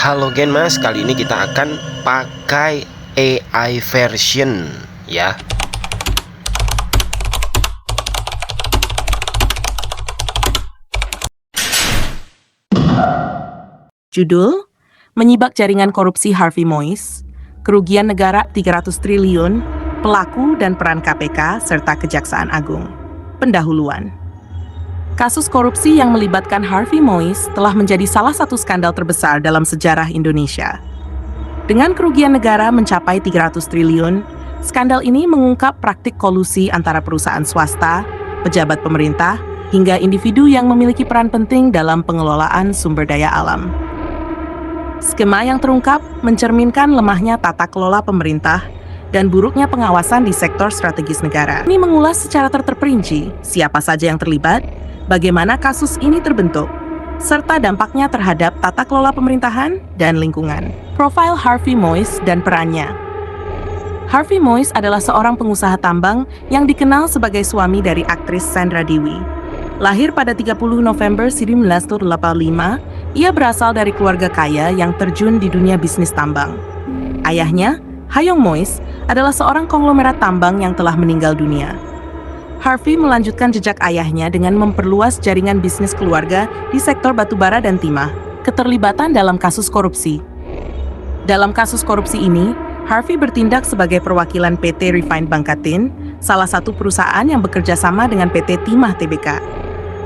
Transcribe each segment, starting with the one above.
Halo Genmas, kali ini kita akan pakai AI version ya. Judul, Menyibak Jaringan Korupsi Harvey Moise, Kerugian Negara 300 triliun, Pelaku dan Peran KPK, serta Kejaksaan Agung. Pendahuluan. Kasus korupsi yang melibatkan Harvey Moise telah menjadi salah satu skandal terbesar dalam sejarah Indonesia. Dengan kerugian negara mencapai 300 triliun, skandal ini mengungkap praktik kolusi antara perusahaan swasta, pejabat pemerintah, hingga individu yang memiliki peran penting dalam pengelolaan sumber daya alam. Skema yang terungkap mencerminkan lemahnya tata kelola pemerintah dan buruknya pengawasan di sektor strategis negara. Ini mengulas secara terperinci siapa saja yang terlibat, bagaimana kasus ini terbentuk, serta dampaknya terhadap tata kelola pemerintahan dan lingkungan. Profil Harvey Moise dan perannya. Harvey Moise adalah seorang pengusaha tambang yang dikenal sebagai suami dari aktris Sandra Dewi. Lahir pada 30 November 1985, ia berasal dari keluarga kaya yang terjun di dunia bisnis tambang. Ayahnya, Hayong Moise, adalah seorang konglomerat tambang yang telah meninggal dunia. Harvey melanjutkan jejak ayahnya dengan memperluas jaringan bisnis keluarga di sektor batubara dan timah, keterlibatan dalam kasus korupsi. Dalam kasus korupsi ini, Harvey bertindak sebagai perwakilan PT Refined Bangkatin, salah satu perusahaan yang bekerja sama dengan PT Timah Tbk.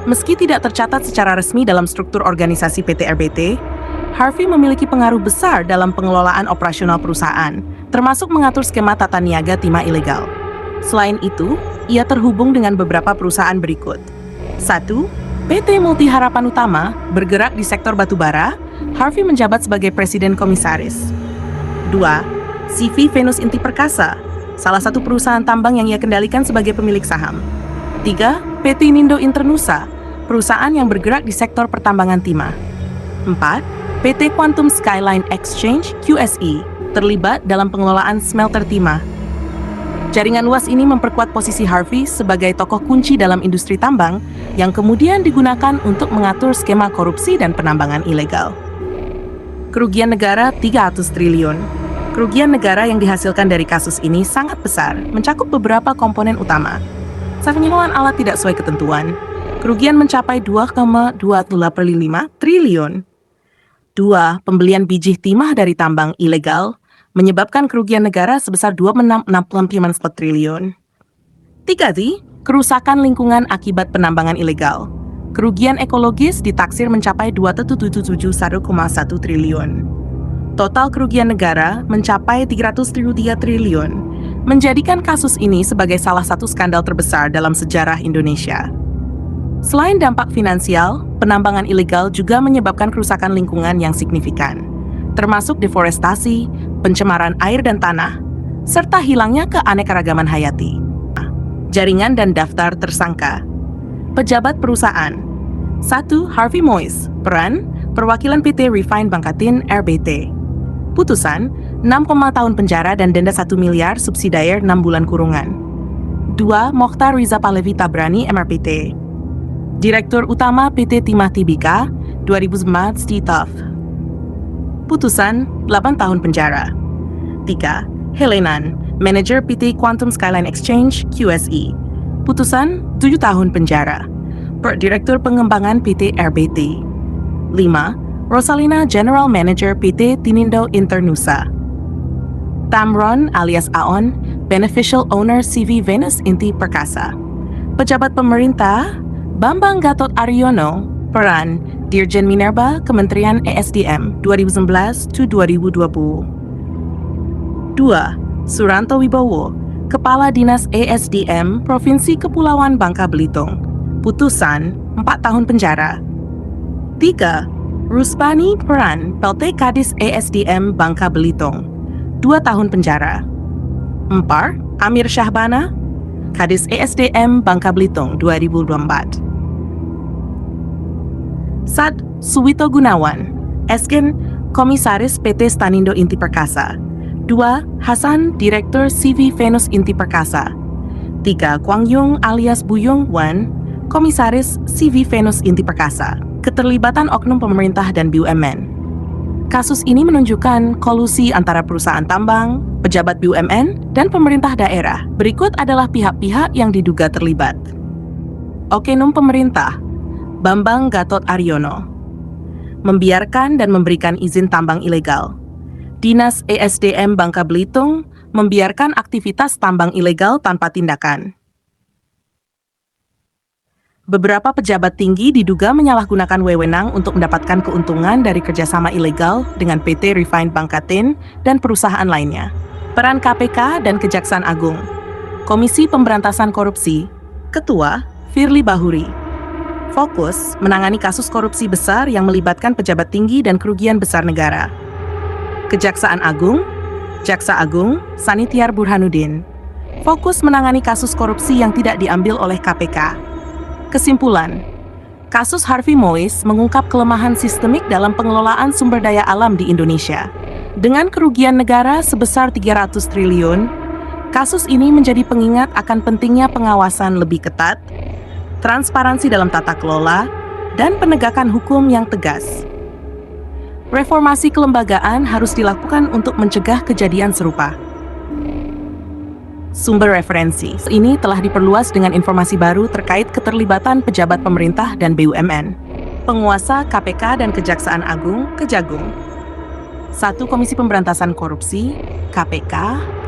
Meski tidak tercatat secara resmi dalam struktur organisasi PT RBT, Harvey memiliki pengaruh besar dalam pengelolaan operasional perusahaan, termasuk mengatur skema tata niaga timah ilegal. Selain itu, ia terhubung dengan beberapa perusahaan berikut. 1. PT Multi Harapan Utama bergerak di sektor batubara, Harvey menjabat sebagai presiden komisaris. 2. CV Venus Inti Perkasa, salah satu perusahaan tambang yang ia kendalikan sebagai pemilik saham. 3. PT Nindo Internusa, perusahaan yang bergerak di sektor pertambangan timah. 4. PT Quantum Skyline Exchange QSE, terlibat dalam pengelolaan smelter timah. Jaringan luas ini memperkuat posisi Harvey sebagai tokoh kunci dalam industri tambang yang kemudian digunakan untuk mengatur skema korupsi dan penambangan ilegal. Kerugian negara 300 triliun. Kerugian negara yang dihasilkan dari kasus ini sangat besar, mencakup beberapa komponen utama. Penyewaan alat tidak sesuai ketentuan. Kerugian mencapai 2,285 triliun. 2. Pembelian biji timah dari tambang ilegal menyebabkan kerugian negara sebesar 2,664 triliun. 3. Kerusakan lingkungan akibat penambangan ilegal. Kerugian ekologis ditaksir mencapai 2,771,1 triliun. Total kerugian negara mencapai 303 triliun, menjadikan kasus ini sebagai salah satu skandal terbesar dalam sejarah Indonesia. Selain dampak finansial, penambangan ilegal juga menyebabkan kerusakan lingkungan yang signifikan, termasuk deforestasi, pencemaran air dan tanah, serta hilangnya keanekaragaman hayati. Jaringan dan daftar tersangka. Pejabat perusahaan. 1. Harvey Moise, peran, perwakilan PT Refined Bangkatin RBT. Putusan, 6 tahun penjara dan denda 1 miliar subsidiar 6 bulan kurungan. 2. Mokhtar Riza Pahlevi Tabrani MRPT. Direktur Utama PT Timah Tbk, 2004 Stitof. Putusan, 8 tahun penjara. 3. Helenan, Manager PT Quantum Skyline Exchange QSE. Putusan, 7 tahun penjara. Direktur Pengembangan PT RBT. 5. Rosalina, General Manager PT Tinindo Internusa. Tamron alias Aon, Beneficial Owner CV Venus Inti Perkasa. Pejabat pemerintah, Bambang Gatot Aryono, peran, Dirjen Minerba, Kementerian ESDM, 2011-2020. 2. Suranto Wibowo, Kepala Dinas ESDM, Provinsi Kepulauan Bangka Belitung. Putusan, 4 tahun penjara. 3. Rusbani, peran, PLT Kadis ESDM Bangka Belitung, 2 tahun penjara. 4. Amir Syahbana, Kadis ESDM Bangka Belitung, 2024. Sad Suwito Gunawan, Esken, Komisaris PT Stanindo Inti Perkasa. 2. Hasan, Direktur CV Venus Inti Perkasa. 3. Kwang Yung alias Buyung Wan, Komisaris CV Venus Inti Perkasa. Keterlibatan oknum pemerintah dan BUMN. Kasus ini menunjukkan kolusi antara perusahaan tambang, pejabat BUMN, dan pemerintah daerah. Berikut adalah pihak-pihak yang diduga terlibat. Oknum pemerintah, Bambang Gatot Aryono, membiarkan dan memberikan izin tambang ilegal. Dinas ESDM Bangka Belitung membiarkan aktivitas tambang ilegal tanpa tindakan. Beberapa pejabat tinggi diduga menyalahgunakan wewenang untuk mendapatkan keuntungan dari kerjasama ilegal dengan PT Refined Bangkaten dan perusahaan lainnya. Peran KPK dan Kejaksaan Agung. Komisi Pemberantasan Korupsi, Ketua Firly Bahuri. Fokus menangani kasus korupsi besar yang melibatkan pejabat tinggi dan kerugian besar negara. Kejaksaan Agung, Jaksa Agung Sanitiar Burhanuddin. Fokus menangani kasus korupsi yang tidak diambil oleh KPK. Kesimpulan, kasus Harvey Moise mengungkap kelemahan sistemik dalam pengelolaan sumber daya alam di Indonesia. Dengan kerugian negara sebesar 300 triliun, kasus ini menjadi pengingat akan pentingnya pengawasan lebih ketat, transparansi dalam tata kelola, dan penegakan hukum yang tegas. Reformasi kelembagaan harus dilakukan untuk mencegah kejadian serupa. Sumber referensi ini telah diperluas dengan informasi baru terkait keterlibatan pejabat pemerintah dan BUMN. Penguasa KPK dan Kejaksaan Agung, Kejagung. 1. Komisi Pemberantasan Korupsi, KPK.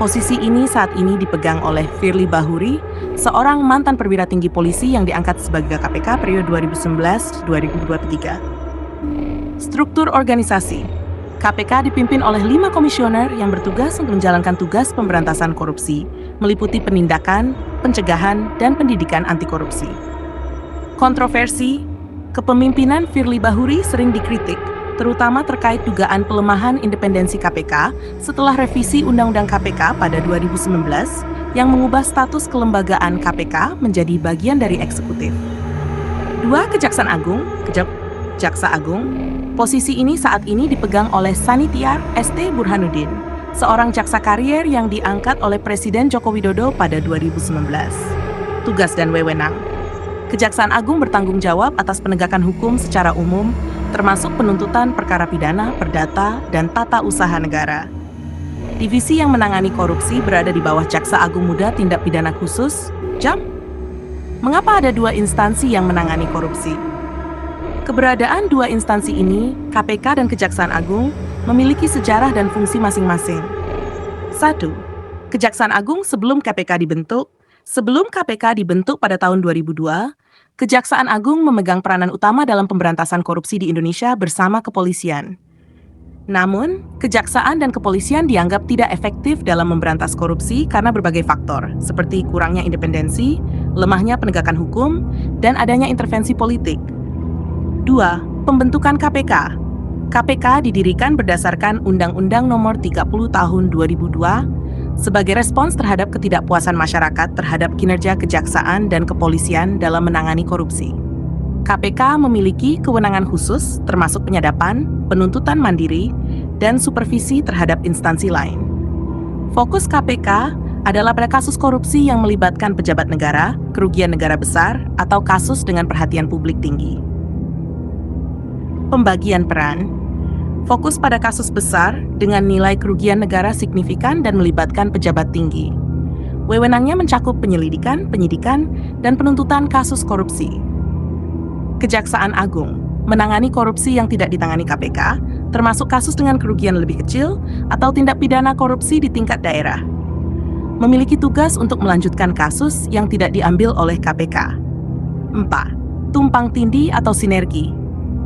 Posisi ini saat ini dipegang oleh Firly Bahuri, seorang mantan perwira tinggi polisi yang diangkat sebagai KPK periode 2019-2023. Struktur organisasi. KPK dipimpin oleh 5 komisioner yang bertugas untuk menjalankan tugas pemberantasan korupsi, meliputi penindakan, pencegahan, dan pendidikan anti korupsi. Kontroversi, kepemimpinan Firly Bahuri sering dikritik, terutama terkait dugaan pelemahan independensi KPK setelah revisi Undang-Undang KPK pada 2019 yang mengubah status kelembagaan KPK menjadi bagian dari eksekutif. 2. Kejaksaan Agung, Jaksa Agung. Posisi ini saat ini dipegang oleh Sanitiar ST Burhanuddin, seorang jaksa karier yang diangkat oleh Presiden Joko Widodo pada 2019. Tugas dan wewenang. Kejaksaan Agung bertanggung jawab atas penegakan hukum secara umum, termasuk penuntutan perkara pidana, perdata, dan tata usaha negara. Divisi yang menangani korupsi berada di bawah Jaksa Agung Muda Tindak Pidana Khusus, JAM. Mengapa ada 2 instansi yang menangani korupsi? Keberadaan 2 instansi ini, KPK dan Kejaksaan Agung, memiliki sejarah dan fungsi masing-masing. 1. Kejaksaan Agung sebelum KPK dibentuk. Sebelum KPK dibentuk pada tahun 2002, Kejaksaan Agung memegang peranan utama dalam pemberantasan korupsi di Indonesia bersama kepolisian. Namun, kejaksaan dan kepolisian dianggap tidak efektif dalam memberantas korupsi karena berbagai faktor, seperti kurangnya independensi, lemahnya penegakan hukum, dan adanya intervensi politik. 2. Pembentukan KPK. KPK didirikan berdasarkan Undang-Undang Nomor 30 Tahun 2002 sebagai respons terhadap ketidakpuasan masyarakat terhadap kinerja kejaksaan dan kepolisian dalam menangani korupsi. KPK memiliki kewenangan khusus termasuk penyadapan, penuntutan mandiri, dan supervisi terhadap instansi lain. Fokus KPK adalah pada kasus korupsi yang melibatkan pejabat negara, kerugian negara besar, atau kasus dengan perhatian publik tinggi. Pembagian peran. Fokus pada kasus besar dengan nilai kerugian negara signifikan dan melibatkan pejabat tinggi. Wewenangnya mencakup penyelidikan, penyidikan, dan penuntutan kasus korupsi. Kejaksaan Agung menangani korupsi yang tidak ditangani KPK, termasuk kasus dengan kerugian lebih kecil atau tindak pidana korupsi di tingkat daerah. Memiliki tugas untuk melanjutkan kasus yang tidak diambil oleh KPK. 4. Tumpang tindih atau sinergi.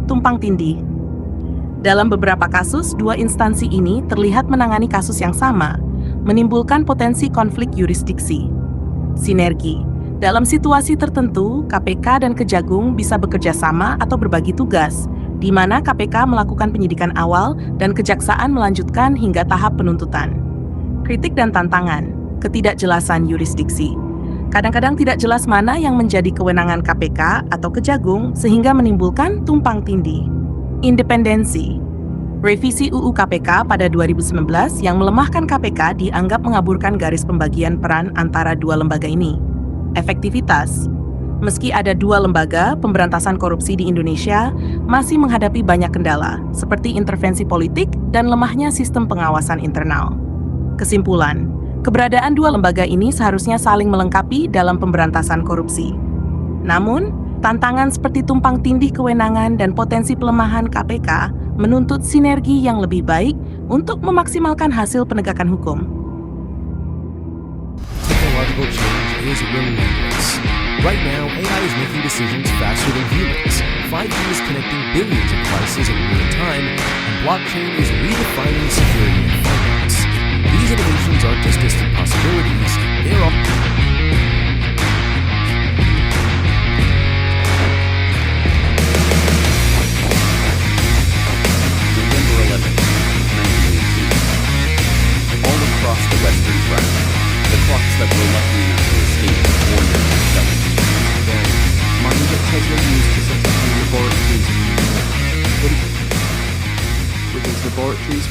Tumpang tindih. Dalam beberapa kasus, 2 instansi ini terlihat menangani kasus yang sama, menimbulkan potensi konflik yurisdiksi. Sinergi. Dalam situasi tertentu, KPK dan Kejagung bisa bekerja sama atau berbagi tugas, di mana KPK melakukan penyidikan awal dan Kejaksaan melanjutkan hingga tahap penuntutan. Kritik dan tantangan. Ketidakjelasan yurisdiksi. Kadang-kadang tidak jelas mana yang menjadi kewenangan KPK atau Kejagung sehingga menimbulkan tumpang tindih. Independensi. Revisi UU KPK pada 2019 yang melemahkan KPK dianggap mengaburkan garis pembagian peran antara 2 lembaga ini. Efektivitas. Meski ada 2 lembaga pemberantasan korupsi di Indonesia, masih menghadapi banyak kendala, seperti intervensi politik dan lemahnya sistem pengawasan internal. Kesimpulan, keberadaan 2 lembaga ini seharusnya saling melengkapi dalam pemberantasan korupsi. Namun, tantangan seperti tumpang tindih kewenangan dan potensi pelemahan KPK menuntut sinergi yang lebih baik untuk memaksimalkan hasil penegakan hukum. Technological change is relentless. Right now, AI is making decisions faster than humans. 5G is connecting billions of devices in real time, and blockchain is redefining security and finance. These innovations aren't just distant possibilities, they're all... November 11th, 1918. All across the Western Front, the clocks that were lucky enough to escape warned them of trouble. Then, money that Tesla used to set up new laboratories in New York. With his laboratories